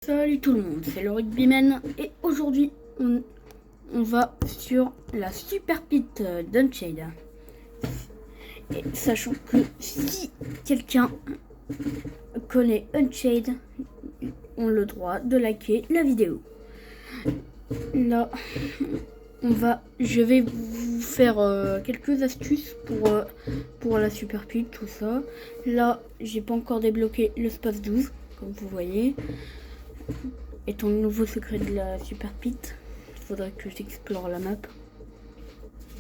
Salut tout le monde, c'est le Rugbyman et aujourd'hui on va sur la Super Pit d'Unchained. Et sachant que si quelqu'un connaît Unchained, on a le droit de liker la vidéo. Là, je vais vous faire quelques astuces pour la Super Pit, tout ça. Là, j'ai pas encore débloqué le space 12, comme vous voyez. Étant le nouveau secret de la Super Pit, il faudrait que j'explore la map.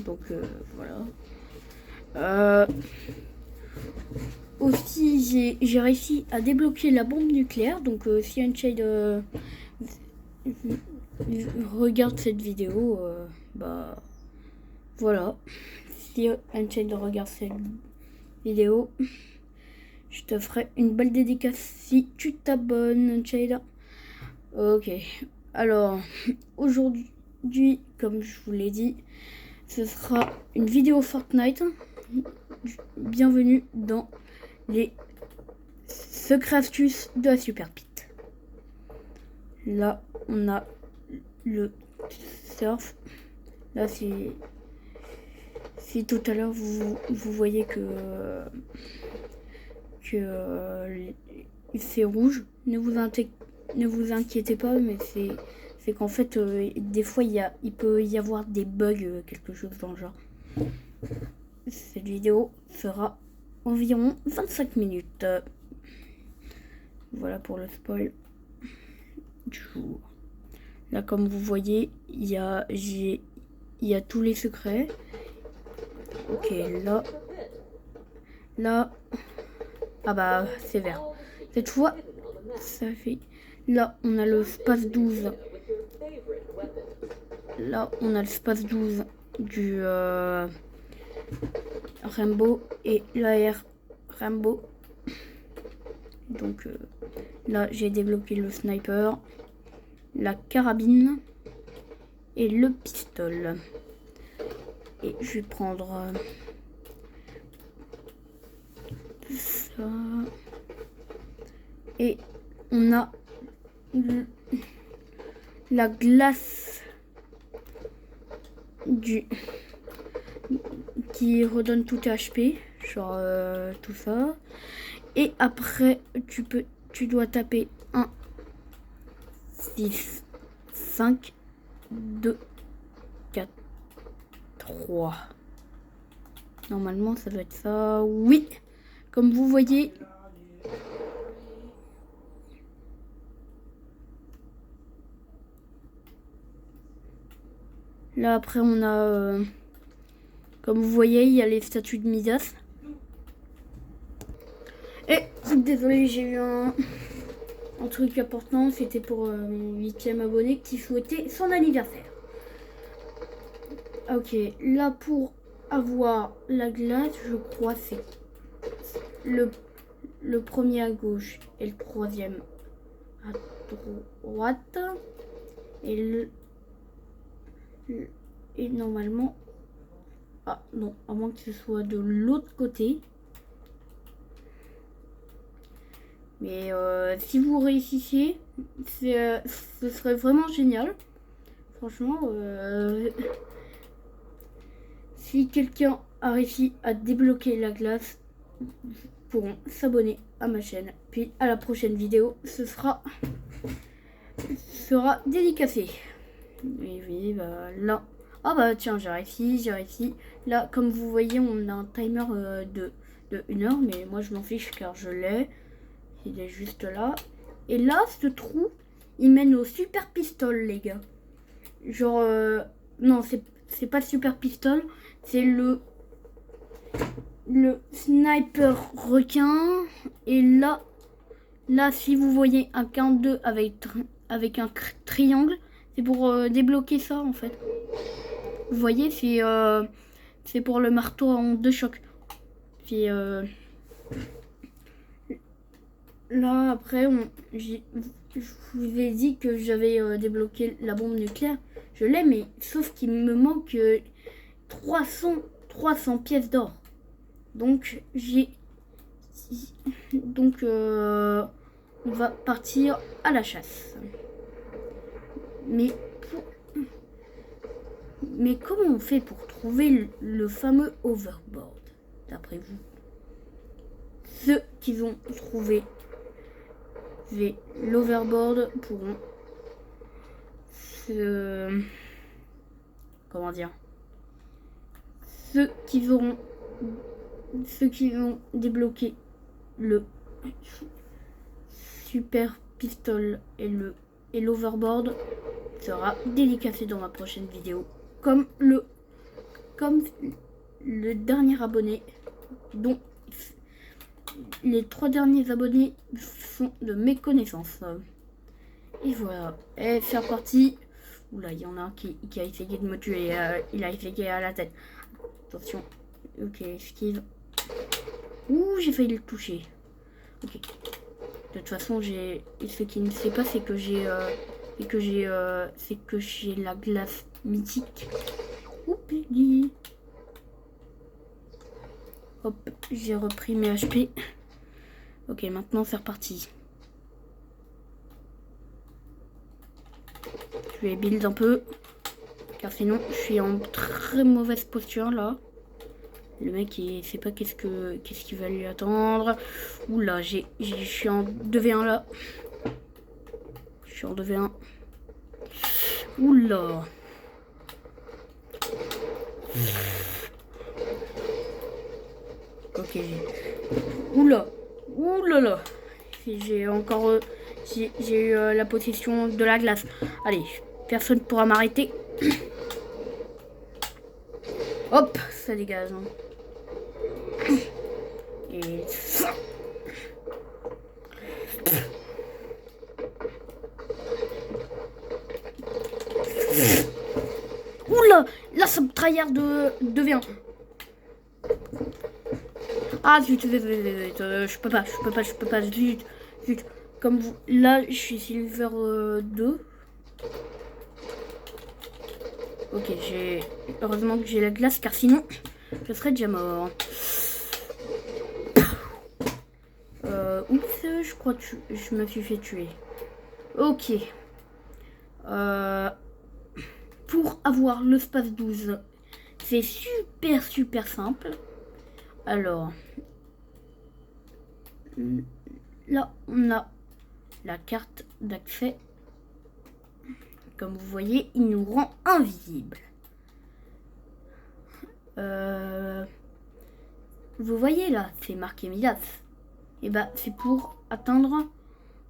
Donc voilà. Aussi, j'ai réussi à débloquer la bombe nucléaire. Donc si Unchained regarde cette vidéo, bah voilà. Si Unchained regarde cette vidéo, je te ferai une belle dédicace si tu t'abonnes, Unchained. Ok, alors aujourd'hui, comme je vous l'ai dit, ce sera une vidéo Fortnite. Bienvenue dans les secrets astuces de la Super Pit. Là, on a le surf. Là, si tout à l'heure vous voyez que c'est rouge, ne vous inquiétez pas, mais c'est qu'en fait des fois il peut y avoir des bugs, quelque chose dans le genre. Cette vidéo fera environ 25 minutes. Voilà pour le spoil du jour. Là, comme vous voyez, il y a tous les secrets. Ok, là, ah bah c'est vert. Cette fois, ça fait. Là, on a le space 12. Là, on a le space 12 du Rainbow et l'AR Rainbow. Donc là, j'ai débloqué le sniper, la carabine et le pistolet. Et je vais prendre ça. Et on a la glace qui redonne tout HP, genre tout ça. Et après, tu dois taper 1, 6, 5, 2, 4, 3. Normalement, ça doit être ça. Oui, comme vous voyez. Là, après, on a... comme vous voyez, il y a les statues de Midas. Et désolé, j'ai eu un truc important. C'était pour mon 8e abonné qui souhaitait son anniversaire. Ok, là pour avoir la glace, je crois c'est le premier à gauche et le troisième à droite. Et normalement... Ah non, à moins que ce soit de l'autre côté. Mais si vous réussissiez, ce serait vraiment génial. Franchement, si quelqu'un a réussi à débloquer la glace, pourront s'abonner à ma chaîne. Puis à la prochaine vidéo, sera dédicacé. Oui, bah là. Ah bah tiens, j'ai réussi. Là, comme vous voyez, on a un timer de 1 heure, mais moi je m'en fiche car je l'ai. Il est juste là. Et là, ce trou, il mène au super pistol, les gars. Genre, non, c'est pas le super pistol, c'est le sniper requin. Et là, si vous voyez un 42 avec un triangle, c'est pour débloquer ça, en fait. Vous voyez, c'est pour le marteau en 2 chocs. Puis là, après, je vous ai dit que j'avais débloqué la bombe nucléaire. Je l'ai, mais sauf qu'il me manque 300 pièces d'or. Donc, on va partir à la chasse. Mais comment on fait pour trouver le fameux overboard, d'après vous? Ceux qui vont trouver l'overboard pourront comment dire, ceux qui vont débloquer le super pistol et l'overboard sera dédicacé dans ma prochaine vidéo, comme le dernier abonné, dont les 3 derniers abonnés sont de mes connaissances. Et voilà, et c'est reparti. Oula, il y en a un qui a essayé de me tuer, il a essayé à la tête. Attention, ok, esquive. Ouh, j'ai failli le toucher. Ok. De toute façon, ce qui ne sait pas, c'est que j'ai la glace mythique. Oupi. Hop, j'ai repris mes HP. Ok, maintenant c'est reparti. Je vais build un peu, car sinon je suis en très mauvaise posture là. Le mec il sait pas qu'est-ce qu'il va lui attendre. Oula, je suis en 2v1 là. Je suis en 2v1. Oula. Ok. Oula. Oulala. J'ai encore... j'ai eu la possession de la glace. Allez, personne pourra m'arrêter. Hop, ça dégage. Hein. Et ça. Oula, là ça me tryhard de V1. Ah zut, je peux pas, zut. Comme vous, là je suis silver 2. Ok, heureusement que j'ai la glace, car sinon je serais déjà mort. Oups, je crois que je me suis fait tuer. Ok. Pour avoir le space 12, c'est super simple. Alors, là, on a la carte d'accès. Comme vous voyez, il nous rend invisible. Vous voyez là, c'est marqué Midas. Et bah, c'est pour atteindre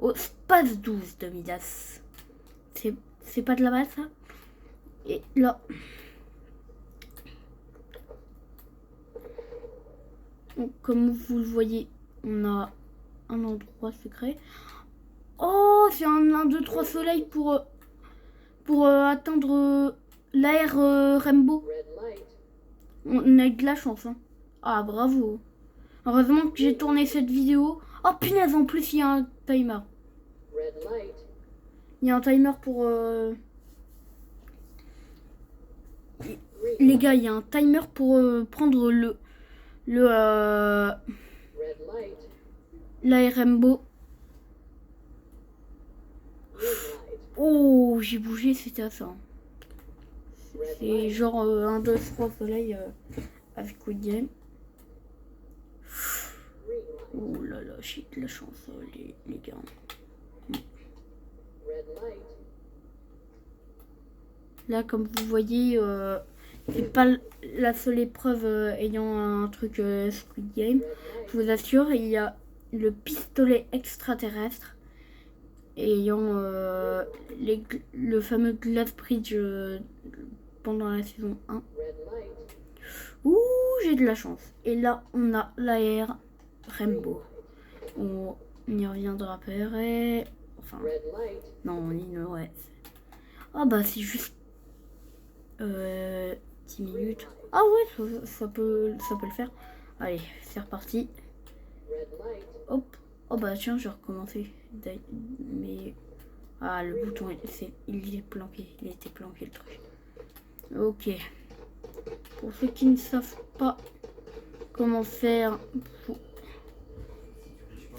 au space 12 de Midas. C'est pas de la balle ça? Et là, comme vous le voyez, on a un endroit secret. Oh, c'est un 1, 2, 3 soleil pour atteindre l'air Rainbow. On a eu de la chance. Hein. Ah, bravo. Heureusement que j'ai tourné cette vidéo. Oh, punaise, en plus, il y a un timer. Il y a un timer pour... Les gars, il y a un timer pour prendre l'air Rainbow. Oh, j'ai bougé, c'était à ça. C'est genre 1, 2, 3 soleil avec Squid Game. Oh là là, j'ai de la chance, les gars. Là, comme vous voyez, c'est pas la seule épreuve ayant un truc Squid Game. Je vous assure, il y a le pistolet extraterrestre ayant le fameux Glass Bridge pendant la saison 1. Ouh, j'ai de la chance. Et là, on a l'air Rainbow. On y reviendra après. Enfin, non, on ignorait. Ah bah, c'est juste 10 minutes. Ah ouais, ça peut le faire. Allez, c'est reparti. Hop. Oh bah tiens, je vais recommencer. Mais... Ah, le bouton, il est planqué. Il était planqué, le truc. Ok. Pour ceux qui ne savent pas comment faire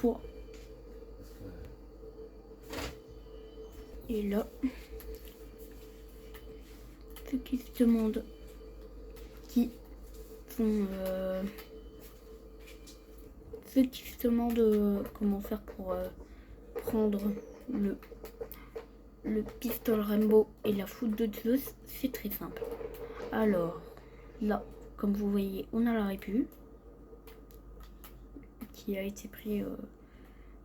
pour Et là, ceux qui se demandent comment faire pour prendre le pistolet Rainbow et la foudre de Zeus, c'est très simple. Alors là, comme vous voyez, on a la répu qui a été pris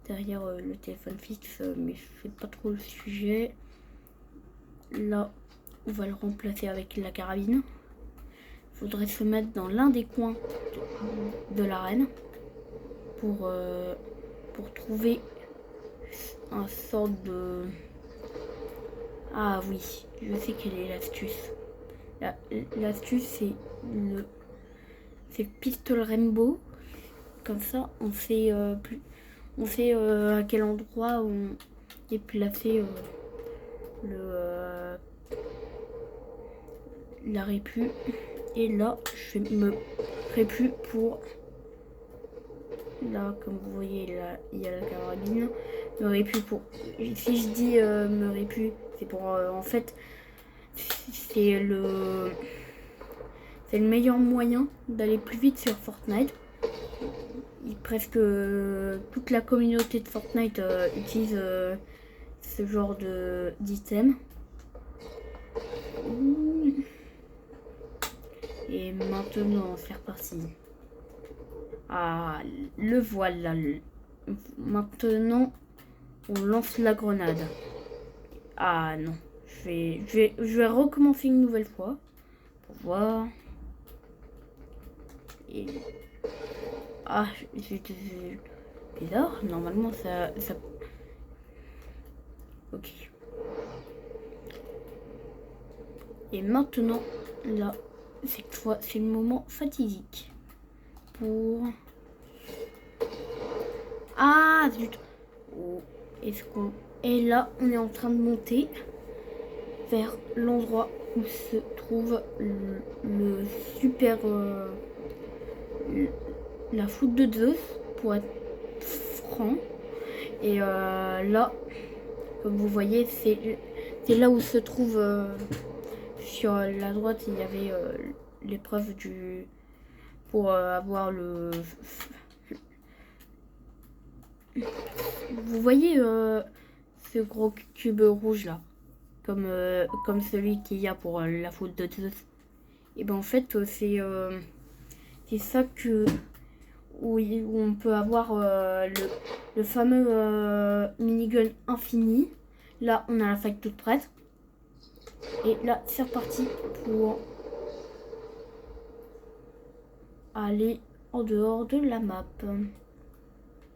derrière le téléphone fixe, mais c'est pas trop le sujet. Là, on va le remplacer avec la carabine. Il faudrait se mettre dans l'un des coins de l'arène pour trouver un sort de... Ah oui, je sais quelle est l'astuce. L'astuce, c'est le pistolet Rainbow. Comme ça, on sait à quel endroit on est placé la répu. Et là, je vais me répu pour... Là, comme vous voyez, là, il y a la carabine. Me répu pour... Si je dis me répu, c'est pour... en fait, c'est le meilleur moyen d'aller plus vite sur Fortnite. Presque toute la communauté de Fortnite utilise ce genre d'item. Et maintenant, c'est reparti. Ah, le voilà. Maintenant, on lance la grenade. Ah non. Je vais recommencer une nouvelle fois. Pour voir. Et... Ah, c'est bizarre. Normalement, ça... Ok. Et maintenant, là, cette fois, c'est le moment fatidique. Pour... Ah, zut. Oh, est-ce qu'on... Et là, on est en train de monter vers l'endroit où se trouve le super... la foudre de Zeus, pour être franc. Et là, comme vous voyez, c'est là où se trouve... sur la droite, il y avait l'épreuve du... pour avoir le... Vous voyez ce gros cube rouge là, comme celui qu'il y a pour la foudre de Zeus. Et ben en fait, c'est ça où on peut avoir le fameux minigun infini. Là, on a la faille toute prête. Et là, c'est reparti pour aller en dehors de la map.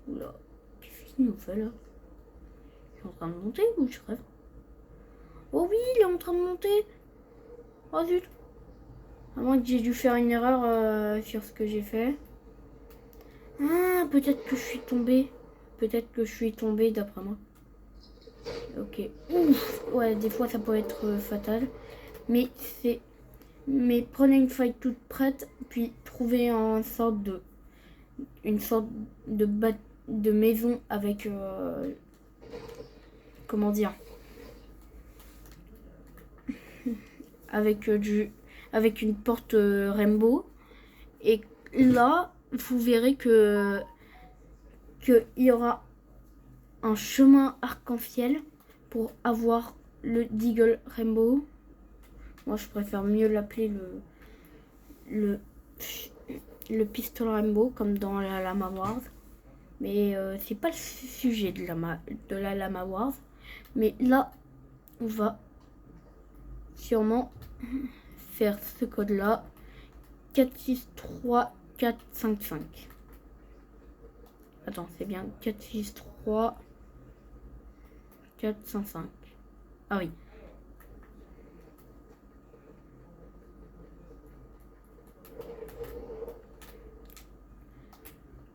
Oula, qu'est-ce qu'il nous fait là? Il est en train de monter ou je rêve? Oh oui, il est en train de monter. Oh zut. À moins que j'ai dû faire une erreur sur ce que j'ai fait. Ah, peut-être que je suis tombée. Peut-être que je suis tombée d'après moi. Ok. Ouf. Ouais, des fois ça peut être fatal. Mais prenez une feuille toute prête, puis trouvez une sorte de maison avec comment dire, avec une porte Rainbow. Et là, vous verrez que il y aura un chemin arc-en-ciel pour avoir le Deagle Rainbow. Moi, je préfère mieux l'appeler le pistolet Rainbow, comme dans la Llama Wars. Mais c'est pas le sujet de la Llama Wars. Mais là, on va sûrement faire ce code-là. 463-455. Attends, c'est bien 463-455. Ah oui.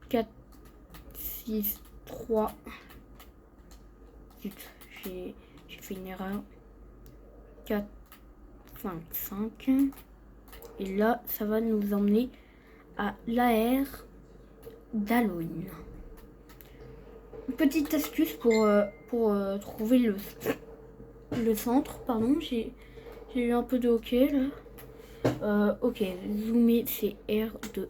463. Zut, j'ai fait une erreur. 4, 5, 5. Et là, ça va nous emmener à l'AR d'Halloween. Une petite astuce pour trouver le centre, pardon, j'ai eu un peu de hockey là. Ok, zoomer c'est R2.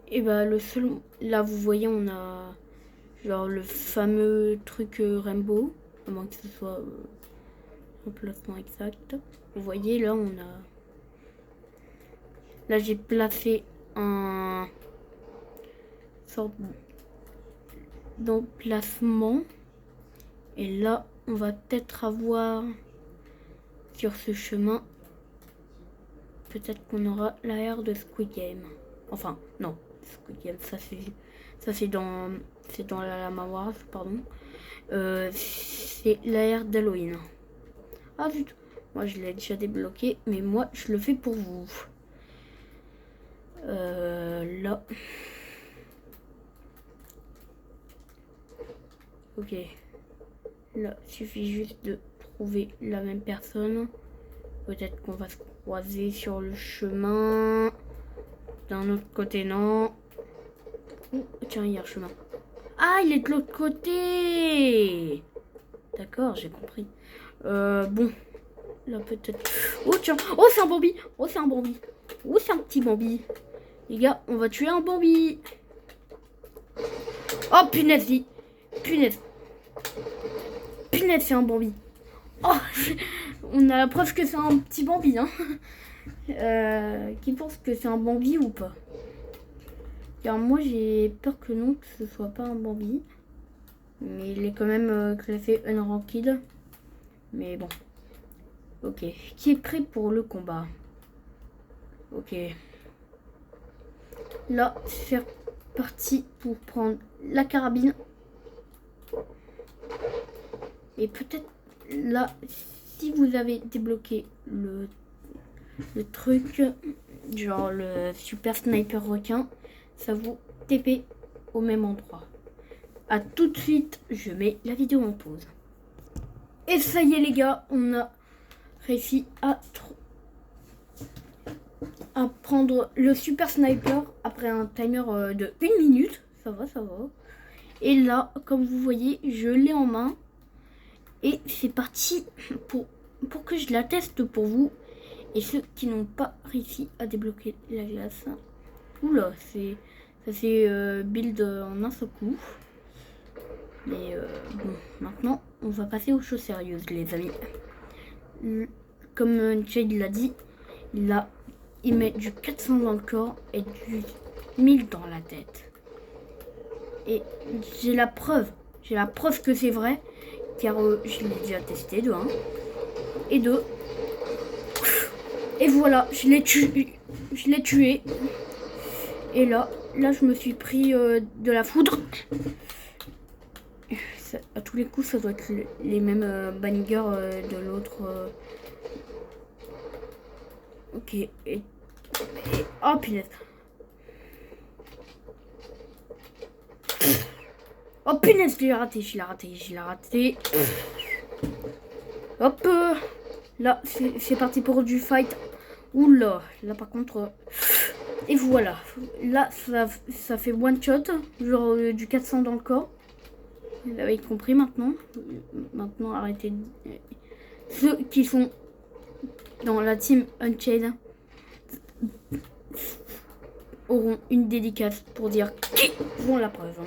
Et bah le seul, là vous voyez on a genre le fameux truc Rainbow, à moins que ce soit emplacement exact. Vous voyez là on a, là j'ai placé un sorte d'emplacement. Et là, on va peut-être avoir sur ce chemin, peut-être qu'on aura l'AR de Squid Game. Enfin, non, Squid Game, ça c'est dans la Lama Wars, pardon. C'est l'AR d'Halloween. Ah zut, moi je l'ai déjà débloqué, mais moi je le fais pour vous. Là. Ok. Là, il suffit juste de trouver la même personne. Peut-être qu'on va se croiser sur le chemin. D'un autre côté, non. Oh, tiens, il y a un chemin. Ah, il est de l'autre côté. D'accord, j'ai compris. Bon. Là, peut-être... Oh, tiens. Oh, c'est un Bambi. Oh, c'est un Bambi. Oh, c'est un petit Bambi. Les gars, on va tuer un Bambi. Oh, punaise, punaise. Punaise, c'est un Bambi. Oh, on a la preuve que c'est un petit Bambi, hein. Qui pense que c'est un Bambi ou pas? Car moi, j'ai peur que non, que ce soit pas un Bambi. Mais il est quand même classé unranked. Mais bon. Ok. Qui est prêt pour le combat? Ok. Là, c'est parti pour prendre la carabine. Et peut-être là, si vous avez débloqué le truc, genre le super sniper requin, ça vous TP au même endroit. A tout de suite, je mets la vidéo en pause. Et ça y est les gars, on a réussi à prendre le super sniper après un timer de 1 minute. Ça va, ça va. Et là, comme vous voyez, je l'ai en main. Et c'est parti pour que je la teste pour vous. Et ceux qui n'ont pas réussi à débloquer la glace. Oula, ça c'est build en un seul coup. Mais bon, maintenant, on va passer aux choses sérieuses, les amis. Comme Jade l'a dit, il met du 400 dans le corps et du 1000 dans la tête. Et j'ai la preuve que c'est vrai, car je l'ai déjà testé de 1 et 2. Et voilà, je l'ai tué. Et là, je me suis pris de la foudre. Ça, à tous les coups, ça doit être les mêmes bangers de l'autre. Ok. Oh, punaise. Oh, punaise, je l'ai raté. Hop. Là, c'est parti pour du fight. Oula, là par contre... Et voilà. Là, ça fait one shot. Genre du 400 dans le corps. Vous avez compris maintenant. Maintenant, arrêtez. Ceux qui sont dans la team Unchained auront une dédicace pour dire qui vont la preuve.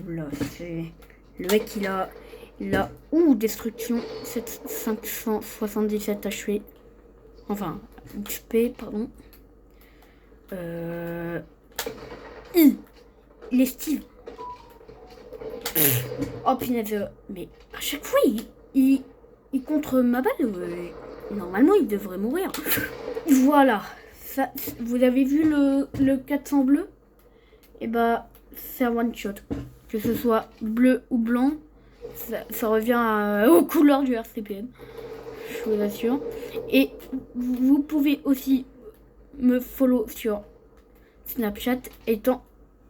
Oula, c'est... Le mec, il a... Ouh, destruction, 577 HP. Enfin, XP, pardon. Il est style. Oh, punaise. Mais à chaque fois, il contre ma balle. Normalement, il devrait mourir. Voilà. Ça, vous avez vu le 400 bleu? Et bah, c'est un one shot. Que ce soit bleu ou blanc. Ça revient aux couleurs du RCPM, je vous assure. Et vous pouvez aussi me follow sur Snapchat étant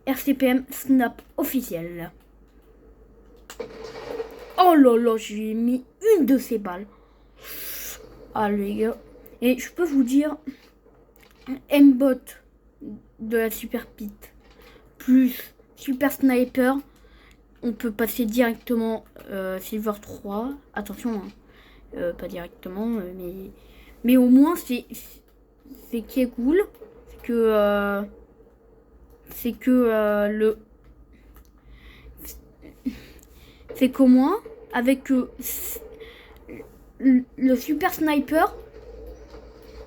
RCPM Snap officiel. Oh là là, j'ai mis une de ces balles. Ah les gars. Et je peux vous dire, M-Bot de la Super Pit plus Super Sniper, on peut passer directement Silver 3. Attention, hein. Pas directement, mais au moins c'est qui est cool, c'est qu'au moins avec le super sniper.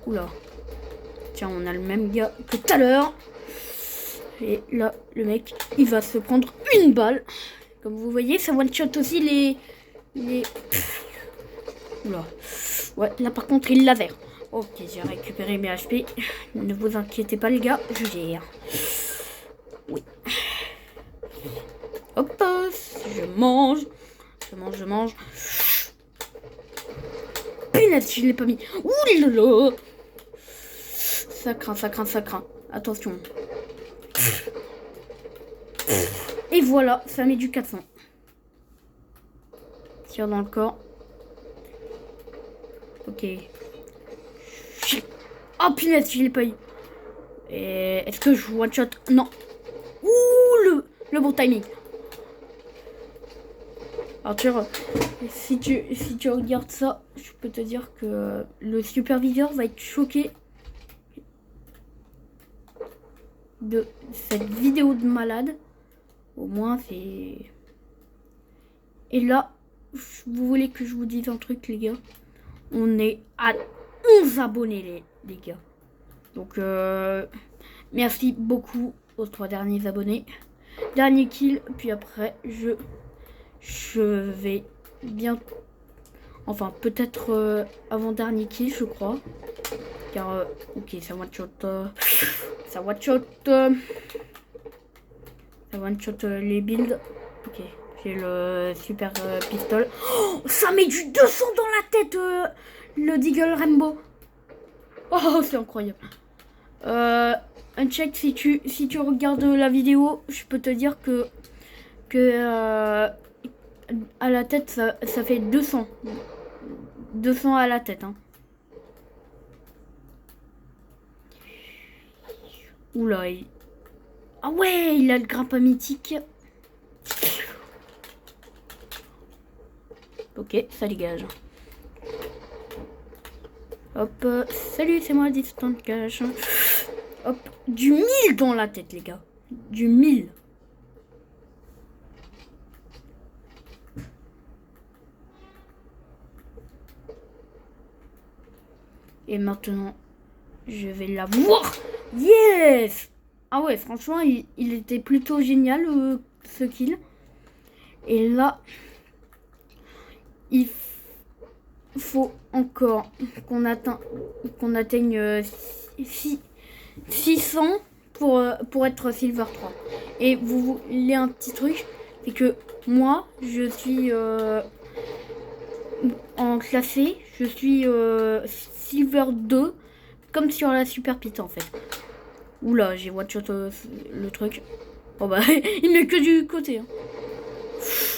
Oula. Tiens, on a le même gars que tout à l'heure. Et là, le mec, il va se prendre une balle. Comme vous voyez, ça one-shot aussi les... Oula. Ouais, là par contre, il laser. Ok, j'ai récupéré mes HP. Ne vous inquiétez pas, les gars, je gère. Oui. Hop, je mange. Je mange. Punaise, je l'ai pas mis. Ouh là là. Ça craint. Attention. Et voilà, ça met du 400. Tire dans le corps. Ok. Oh punaise, je l'ai pas eu. Et est-ce que je one shot? Non. Ouh, le bon timing. Arthur, si tu regardes ça, je peux te dire que le superviseur va être choqué de cette vidéo de malade. Au moins, c'est... Et là, vous voulez que je vous dise un truc, les gars? On est à 11 abonnés, les gars. Donc, merci beaucoup aux 3 derniers abonnés. Dernier kill, puis après, je vais bien... Enfin, peut-être avant-dernier kill, je crois. Car, ok, ça one-shot... ça one-shot... ça one-shot les builds. Ok, j'ai le super pistol. Oh, ça met du 200 dans la tête, le Deagle Rainbow. Oh, c'est incroyable. Uncheck, si tu regardes la vidéo, je peux te dire que à la tête, ça fait 200. 200 à la tête, hein. Oula, ah ouais, il a le grappin mythique. Ok, ça dégage. Hop, salut, c'est moi, Distant Cash. Hop, du 1000 dans la tête, les gars. Du 1000. Et maintenant, je vais l'avoir. Yes! Ah ouais, franchement, il était plutôt génial, ce kill. Et là, il faut encore qu'on atteigne 600 pour être Silver 3. Et vous voulez un petit truc, c'est que moi, je suis en classé, je suis Silver 2, comme sur la Super Pita en fait. Oula, j'ai watch out le truc. Oh bah, il met que du côté. Hein.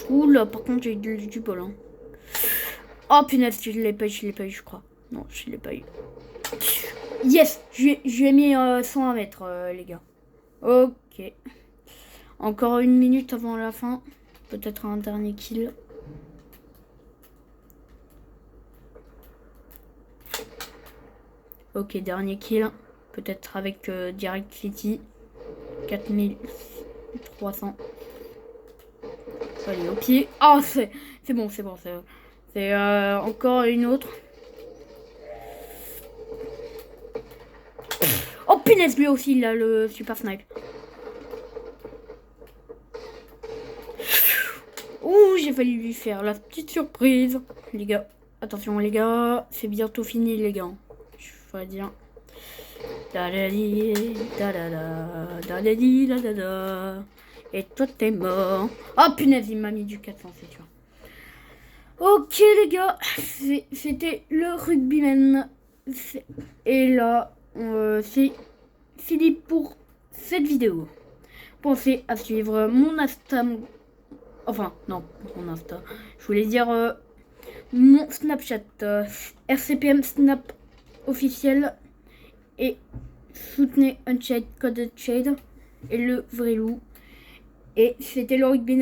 Oula, par contre, j'ai eu du bol. Hein. Oh punaise, je l'ai pas eu, je crois. Non, je l'ai pas eu. Yes, je lui ai mis 100 mètres, les gars. Ok. Encore 1 minute avant la fin. Peut-être un dernier kill. Ok, dernier kill. Peut-être avec Direct City. 4300. Allez, au pied. Oh, c'est bon. C'est encore une autre. Oh, punaise, lui aussi, il a le super snipe. Ouh, j'ai failli lui faire la petite surprise. Les gars, attention les gars, c'est bientôt fini les gars. Je vais dire. Et toi t'es mort. Oh punaise, il m'a mis du 400, c'est sûr. Ok les gars, c'était le rugbyman. Et là, c'est fini pour cette vidéo. Pensez à suivre mon Insta. Enfin, non, mon Insta. Je voulais dire mon Snapchat. RCPM Snap officiel. Et soutenez Unchained Coded Shade et le vrai loup. Et c'était le rugby.